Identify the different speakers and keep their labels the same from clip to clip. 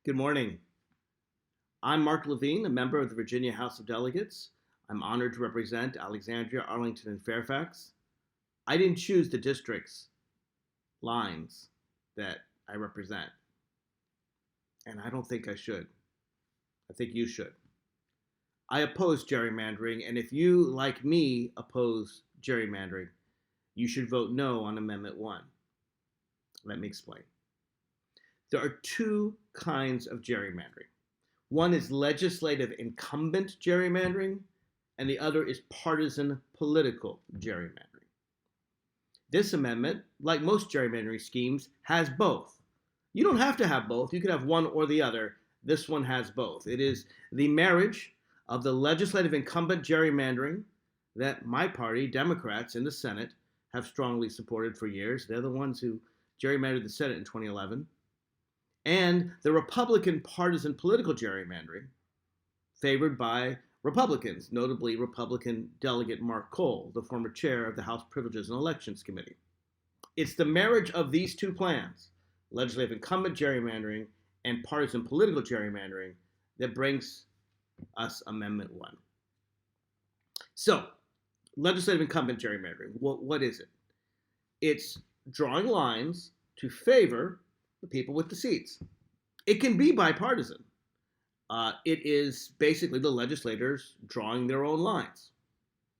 Speaker 1: Good morning. I'm Mark Levine, a member of the Virginia House of Delegates. I'm honored to represent Alexandria, Arlington, and Fairfax. I didn't choose the district's lines that I represent, and I don't think I should. I think you should. I oppose gerrymandering, and if you, like me, oppose gerrymandering, you should vote no on Amendment 1. Let me explain. There are two kinds of gerrymandering. One is legislative incumbent gerrymandering, and the other is partisan political gerrymandering. This amendment, like most gerrymandering schemes, has both. You don't have to have both. You could have one or the other. This one has both. It is the marriage of the legislative incumbent gerrymandering that my party, Democrats in the Senate, have strongly supported for years. They're the ones who gerrymandered the Senate in 2011. And the Republican partisan political gerrymandering favored by Republicans, notably Republican Delegate Mark Cole, the former chair of the House Privileges and Elections Committee. It's the marriage of these two plans, legislative incumbent gerrymandering and partisan political gerrymandering, that brings us Amendment 1. So, legislative incumbent gerrymandering, what is it? It's drawing lines to favor the people with the seats. It can be bipartisan. It is basically the legislators drawing their own lines.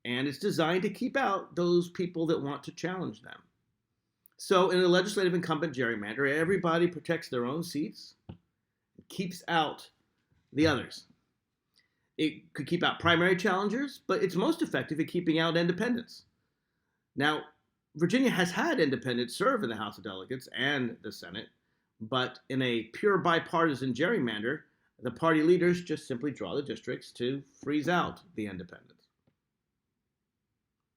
Speaker 1: And it's designed to keep out those people that want to challenge them. So in a legislative incumbent gerrymander, everybody protects their own seats, keeps out the others. It could keep out primary challengers, but it's most effective at keeping out independents. Now, Virginia has had independents serve in the House of Delegates and the Senate, but in a pure bipartisan gerrymander, the party leaders just simply draw the districts to freeze out the independents.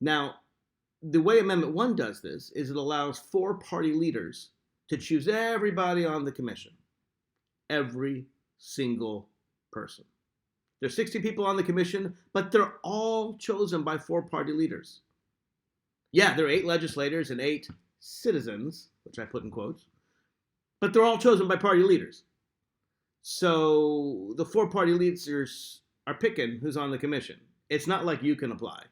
Speaker 1: Now, the way Amendment 1 does this is it allows 4 party leaders to choose everybody on the commission. Every single person. There's 60 people on the commission, but they're all chosen by 4 party leaders. Yeah, there are 8 legislators and 8 citizens, which I put in quotes, but they're all chosen by party leaders. So the 4 party leaders are picking who's on the commission. It's not like you can apply,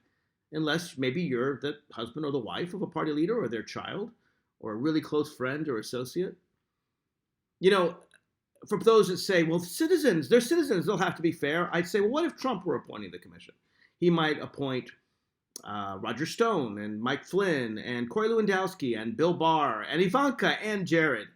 Speaker 1: unless maybe you're the husband or the wife of a party leader or their child or a really close friend or associate. You know, for those that say, well, they're citizens, they'll have to be fair. I'd say, well, what if Trump were appointing the commission? He might appoint Roger Stone and Mike Flynn and Corey Lewandowski and Bill Barr and Ivanka and Jared.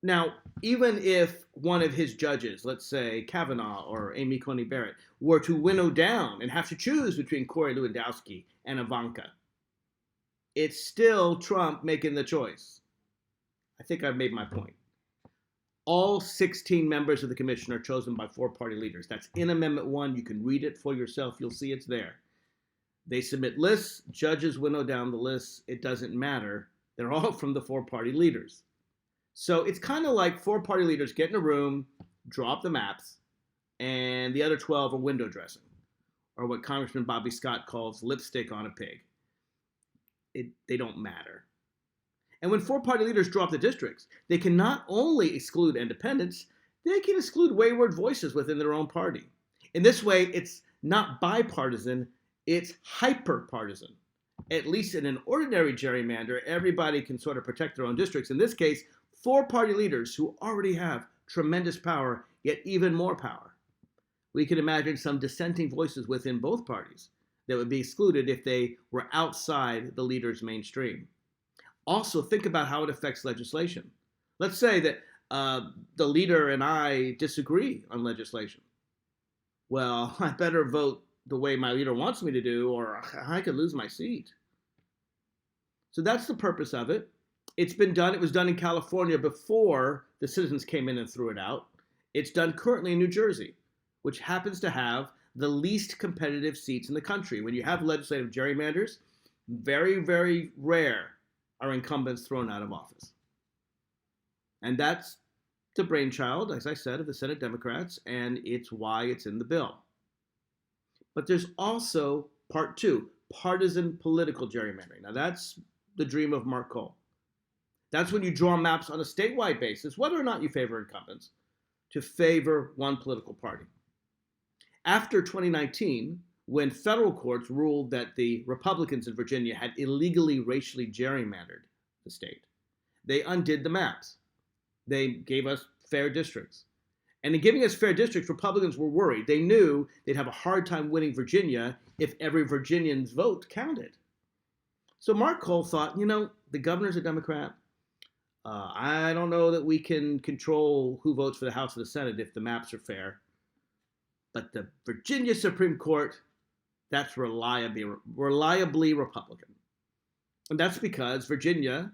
Speaker 1: Now, even if one of his judges, let's say Kavanaugh or Amy Coney Barrett, were to winnow down and have to choose between Corey Lewandowski and Ivanka, it's still Trump making the choice. I think I've made my point. All 16 members of the commission are chosen by 4 party leaders. That's in Amendment 1. You can read it for yourself. You'll see it's there. They submit lists. Judges winnow down the lists. It doesn't matter. They're all from the 4 party leaders. So it's kind of like 4 party leaders get in a room, draw up the maps, and the other 12 are window dressing, or what Congressman Bobby Scott calls lipstick on a pig. They don't matter. And when 4 party leaders draw up the districts, they can not only exclude independents, they can exclude wayward voices within their own party. In this way, it's not bipartisan, it's hyper-partisan. At least in an ordinary gerrymander, everybody can sort of protect their own districts. In this case, 4 party leaders who already have tremendous power, yet even more power. We can imagine some dissenting voices within both parties that would be excluded if they were outside the leader's mainstream. Also, think about how it affects legislation. Let's say that the leader and I disagree on legislation. Well, I better vote the way my leader wants me to do, or I could lose my seat. So that's the purpose of it. It's been done. It was done in California before the citizens came in and threw it out. It's done currently in New Jersey, which happens to have the least competitive seats in the country. When you have legislative gerrymanders, very, very rare are incumbents thrown out of office. And that's the brainchild, as I said, of the Senate Democrats, and it's why it's in the bill. But there's also part 2, partisan political gerrymandering. Now that's the dream of Mark Cole. That's when you draw maps on a statewide basis, whether or not you favor incumbents, to favor one political party. After 2019, when federal courts ruled that the Republicans in Virginia had illegally racially gerrymandered the state, they undid the maps. They gave us fair districts. And in giving us fair districts, Republicans were worried. They knew they'd have a hard time winning Virginia if every Virginian's vote counted. So Mark Cole thought, the governor's a Democrat. I don't know that we can control who votes for the House or the Senate if the maps are fair. But the Virginia Supreme Court, that's reliably Republican. And that's because Virginia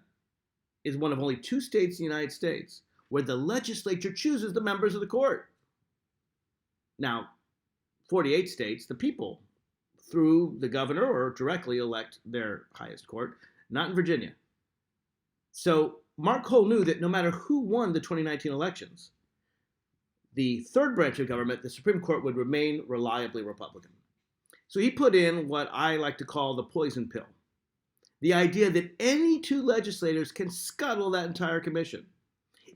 Speaker 1: is one of only 2 states in the United States where the legislature chooses the members of the court. Now, 48 states, the people, through the governor or directly elect their highest court, not in Virginia. So Mark Cole knew that no matter who won the 2019 elections, the third branch of government, the Supreme Court, would remain reliably Republican. So he put in what I like to call the poison pill. The idea that any 2 legislators can scuttle that entire commission.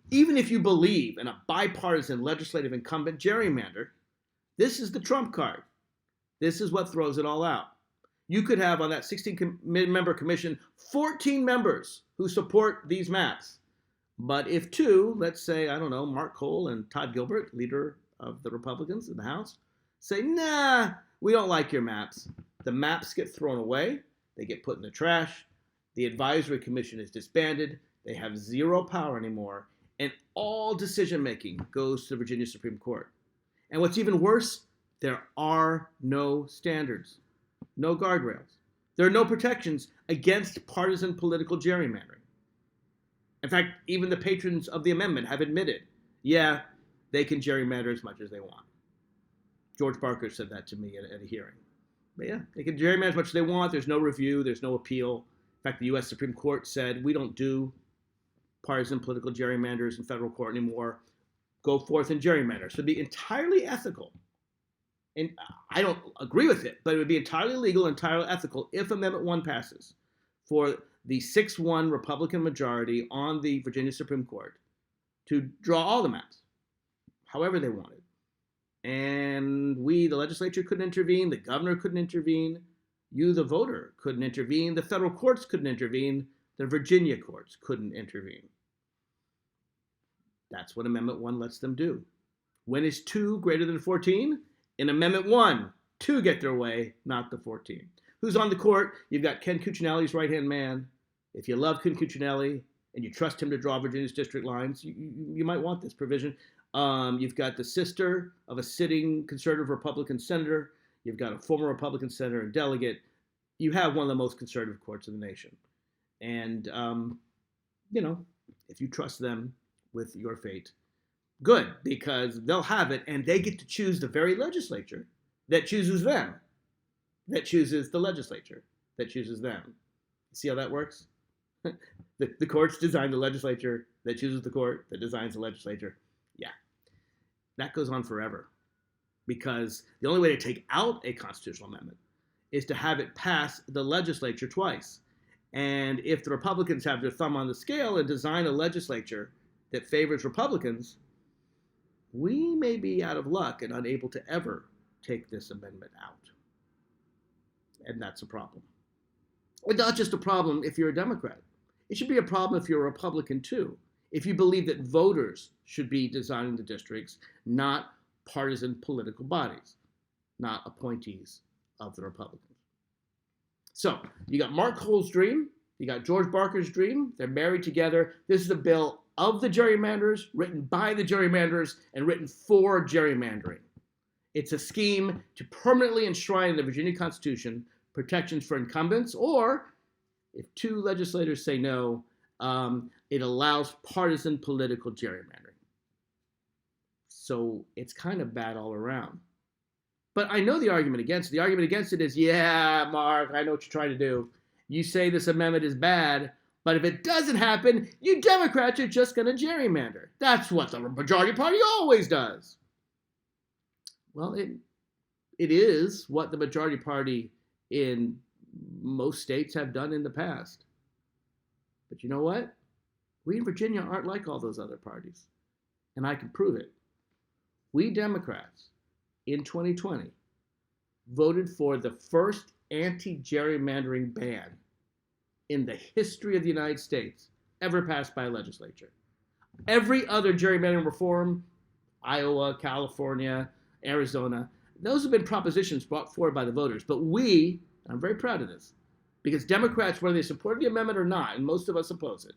Speaker 1: Even if you believe in a bipartisan legislative incumbent gerrymander, this is the trump card. This is what throws it all out. You could have on that 16-member commission 14 members who support these maps. But if 2, let's say, Mark Cole and Todd Gilbert, leader of the Republicans in the House, say, nah, we don't like your maps. The maps get thrown away. They get put in the trash. The advisory commission is disbanded. They have 0 power anymore. And all decision-making goes to the Virginia Supreme Court. And what's even worse, there are no standards, no guardrails. There are no protections against partisan political gerrymandering. In fact, even the patrons of the amendment have admitted, yeah, they can gerrymander as much as they want. George Barker said that to me at a hearing. But yeah, they can gerrymander as much as they want. There's no review. There's no appeal. In fact, the U.S. Supreme Court said, we don't do partisan political gerrymanders in federal court anymore. Go forth and gerrymander. So it'd be entirely ethical. And I don't agree with it, but it would be entirely legal, entirely ethical if Amendment 1 passes for the 6-1 Republican majority on the Virginia Supreme Court to draw all the maps, however they wanted. And we, the legislature, couldn't intervene. The governor couldn't intervene. You, the voter, couldn't intervene. The federal courts couldn't intervene. The Virginia courts couldn't intervene. That's what Amendment 1 lets them do. When is 2 greater than 14? In Amendment 1, 2 get their way, not the 14. Who's on the court? You've got Ken Cuccinelli's right-hand man. If you love Ken Cuccinelli and you trust him to draw Virginia's district lines, you might want this provision. You've got the sister of a sitting conservative Republican senator. You've got a former Republican senator and delegate. You have one of the most conservative courts in the nation. And, if you trust them with your fate, good, because they'll have it and they get to choose the very legislature that chooses them, that chooses the legislature that chooses them. See how that works? The courts design the legislature that chooses the court that designs the legislature. Yeah, that goes on forever, because the only way to take out a constitutional amendment is to have it pass the legislature twice. And if the Republicans have their thumb on the scale and design a legislature that favors Republicans, we may be out of luck and unable to ever take this amendment out. And that's a problem. It's not just a problem if you're a Democrat. It should be a problem if you're a Republican too. If you believe that voters should be designing the districts, not partisan political bodies, not appointees of the Republicans. So you got Mark Cole's dream, you got George Barker's dream. They're married together. This is a bill of the gerrymanders, written by the gerrymanders, and written for gerrymandering. It's a scheme to permanently enshrine in the Virginia Constitution protections for incumbents, or if 2 legislators say no, it allows partisan political gerrymandering. So it's kind of bad all around. But I know the argument against it. The argument against it is, yeah, Mark, I know what you're trying to do. You say this amendment is bad, but if it doesn't happen, you Democrats are just going to gerrymander. That's what the majority party always does. Well, it is what the majority party in most states have done in the past. But you know what? We in Virginia aren't like all those other parties, and I can prove it. We Democrats in 2020 voted for the first anti-gerrymandering ban in the history of the United States ever passed by a legislature. Every other gerrymandering reform, Iowa, California, Arizona, those have been propositions brought forward by the voters. But we, and I'm very proud of this, because Democrats, whether they supported the amendment or not, and most of us oppose it,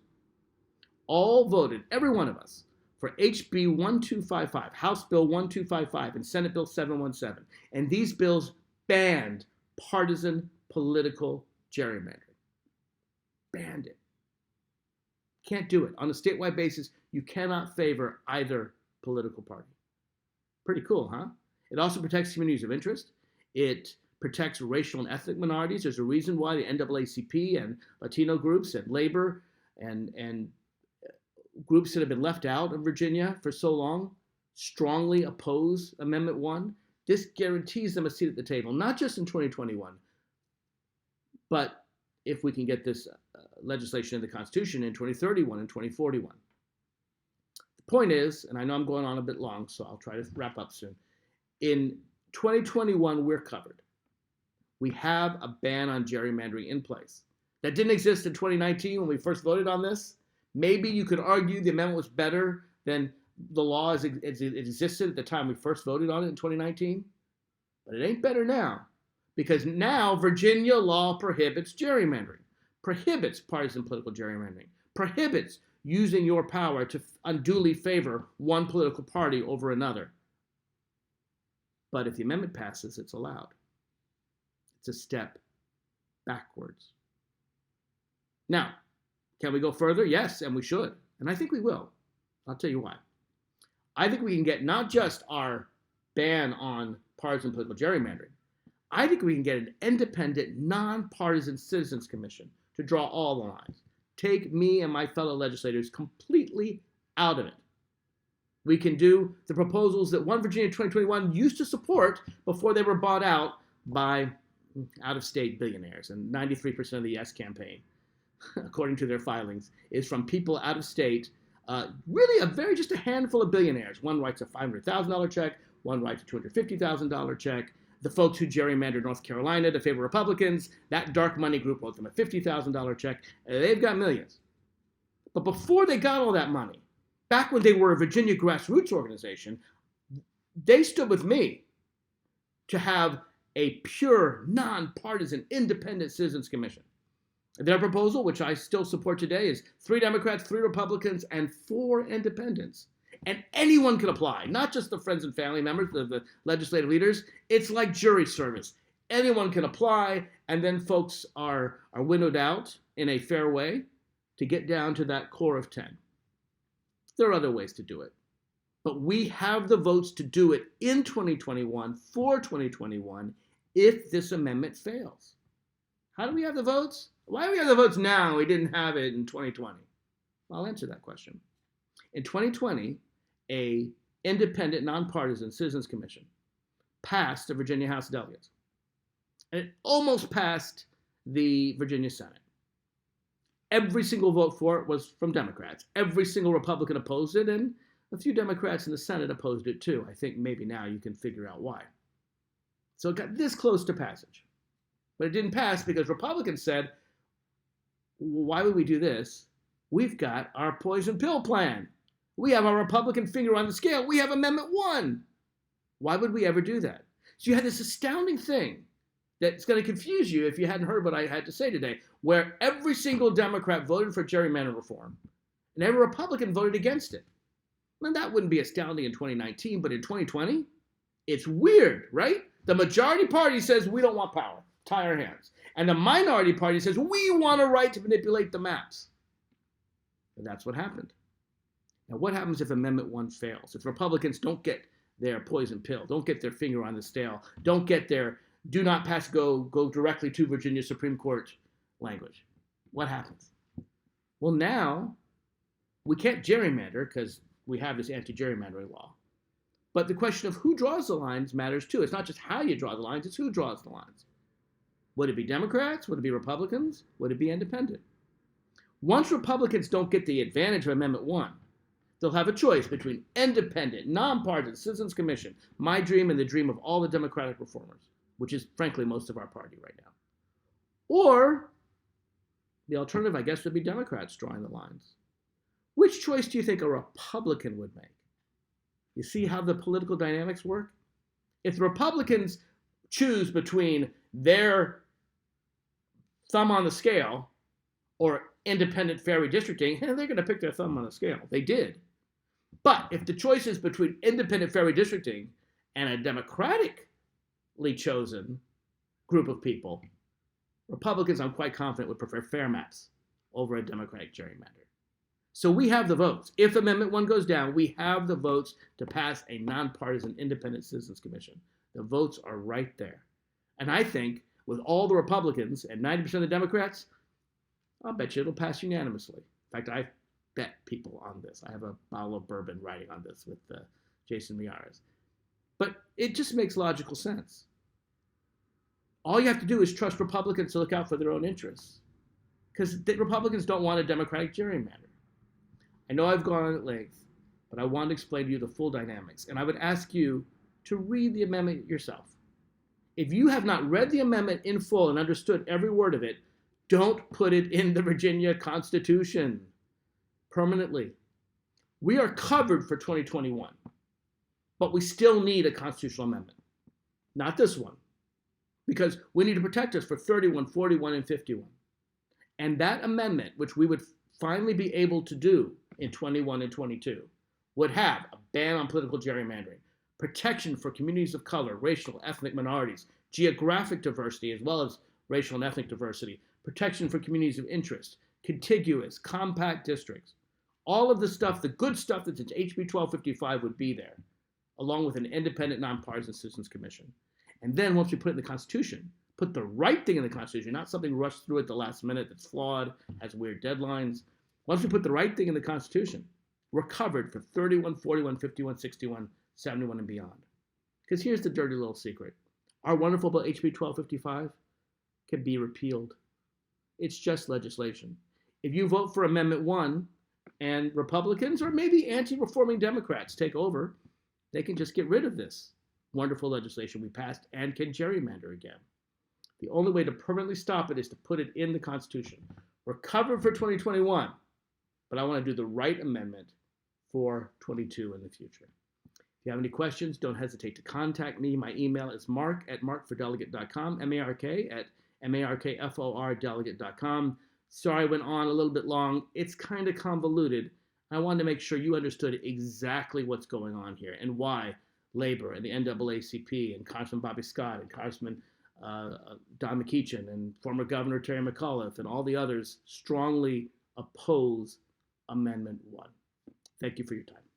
Speaker 1: all voted, every one of us, for HB 1255, House Bill 1255, and Senate Bill 717. And these bills banned partisan political gerrymandering. Banned it. Can't do it. On a statewide basis, you cannot favor either political party. Pretty cool, huh? It also protects communities of interest. It protects racial and ethnic minorities. There's a reason why the NAACP and Latino groups and labor and groups that have been left out of Virginia for so long strongly oppose Amendment 1. This guarantees them a seat at the table, not just in 2021, but if we can get this legislation in the Constitution in 2031 and 2041. The point is, and I know I'm going on a bit long, so I'll try to wrap up soon. In 2021, we're covered. We have a ban on gerrymandering in place. That didn't exist in 2019 when we first voted on this. Maybe you could argue the amendment was better than the law as it existed at the time we first voted on it in 2019. But it ain't better now, because now Virginia law prohibits gerrymandering, prohibits partisan political gerrymandering, prohibits using your power to unduly favor one political party over another. But if the amendment passes, it's allowed. It's a step backwards. Now, can we go further? Yes, and we should. And I think we will. I'll tell you why. I think we can get not just our ban on partisan political gerrymandering. I think we can get an independent, nonpartisan citizens commission to draw all the lines. Take me and my fellow legislators completely out of it. We can do the proposals that One Virginia 2021 used to support before they were bought out by out-of-state billionaires. And 93% of the Yes campaign, according to their filings, is from people out of state. Really just a handful of billionaires. One writes a $500,000 check. One writes a $250,000 check. The folks who gerrymandered North Carolina to favor Republicans, that dark money group wrote them a $50,000 check. And they've got millions. But before they got all that money, back when they were a Virginia grassroots organization, they stood with me to have a pure, nonpartisan, independent citizens commission. Their proposal, which I still support today, is 3 Democrats, 3 Republicans, and 4 independents. And anyone can apply, not just the friends and family members, the legislative leaders. It's like jury service. Anyone can apply, and then folks are winnowed out in a fair way to get down to that core of 10. There are other ways to do it. But we have the votes to do it in 2021, for 2021, if this amendment fails. How do we have the votes? Why do we have the votes now and we didn't have it in 2020? Well, I'll answer that question. In 2020, a independent, nonpartisan citizens commission passed the Virginia House of Delegates. And it almost passed the Virginia Senate. Every single vote for it was from Democrats. Every single Republican opposed it, and a few Democrats in the Senate opposed it too. I think maybe now you can figure out why. So it got this close to passage. But it didn't pass because Republicans said, why would we do this? We've got our poison pill plan. We have our Republican finger on the scale. We have Amendment 1. Why would we ever do that? So you had this astounding thing that's going to confuse you if you hadn't heard what I had to say today, where every single Democrat voted for gerrymander reform, and every Republican voted against it. And that wouldn't be astounding in 2019, but in 2020, it's weird, right? The majority party says we don't want power. Tie our hands. And the minority party says we want a right to manipulate the maps. And that's what happened. Now, what happens if Amendment 1 fails? If Republicans don't get their poison pill, don't get their finger on the scale, don't get their do not pass go directly to Virginia Supreme Court language, what happens? Well, now we can't gerrymander because we have this anti-gerrymandering law. But the question of who draws the lines matters too. It's not just how you draw the lines, it's who draws the lines. Would it be Democrats? Would it be Republicans? Would it be independent? Once Republicans don't get the advantage of Amendment 1, they'll have a choice between independent, nonpartisan Citizens Commission, my dream and the dream of all the Democratic reformers, which is frankly most of our party right now. Or the alternative, I guess, would be Democrats drawing the lines. Which choice do you think a Republican would make? You see how the political dynamics work? If the Republicans choose between their thumb on the scale or independent fair redistricting, they're going to pick their thumb on the scale. They did. But if the choice is between independent fair redistricting and a democratically chosen group of people, Republicans, I'm quite confident, would prefer fair maps over a democratic gerrymander. So we have the votes. If Amendment 1 goes down, we have the votes to pass a nonpartisan independent Citizens Commission. The votes are right there. And I think with all the Republicans and 90% of the Democrats, I'll bet you it'll pass unanimously. In fact, I bet people on this. I have a bottle of bourbon writing on this with Jason Miyares. But it just makes logical sense. All you have to do is trust Republicans to look out for their own interests. Because the Republicans don't want a democratic gerrymander. I know I've gone on at length, but I want to explain to you the full dynamics. And I would ask you to read the amendment yourself. If you have not read the amendment in full and understood every word of it, don't put it in the Virginia Constitution permanently. We are covered for 2021, but we still need a constitutional amendment. Not this one, because we need to protect us for 31, 41, and 51. And that amendment, which we would finally be able to do in 21 and 22, would have a ban on political gerrymandering, protection for communities of color, racial, ethnic minorities, geographic diversity, as well as racial and ethnic diversity, protection for communities of interest, contiguous, compact districts. All of the stuff, the good stuff that's in HB 1255 would be there, along with an independent, nonpartisan Citizens Commission. And then once we put it in the Constitution, put the right thing in the Constitution, not something rushed through at the last minute that's flawed, has weird deadlines. Once we put the right thing in the Constitution, we're covered for 31, 41, 51, 61, 71, and beyond. Because here's the dirty little secret. Our wonderful bill, HB 1255, can be repealed. It's just legislation. If you vote for Amendment 1 and Republicans or maybe anti-reforming Democrats take over, they can just get rid of this wonderful legislation we passed and can gerrymander again. The only way to permanently stop it is to put it in the Constitution. We're covered for 2021, but I want to do the right amendment for 22 in the future. If you have any questions, don't hesitate to contact me. My email is mark@markfordelegate.com, markfordelegate.com. Sorry I went on a little bit long. It's kind of convoluted. I wanted to make sure you understood exactly what's going on here and why Labor and the NAACP and Congressman Bobby Scott and Congressman Don McEachin and former Governor Terry McAuliffe and all the others strongly oppose Amendment 1. Thank you for your time.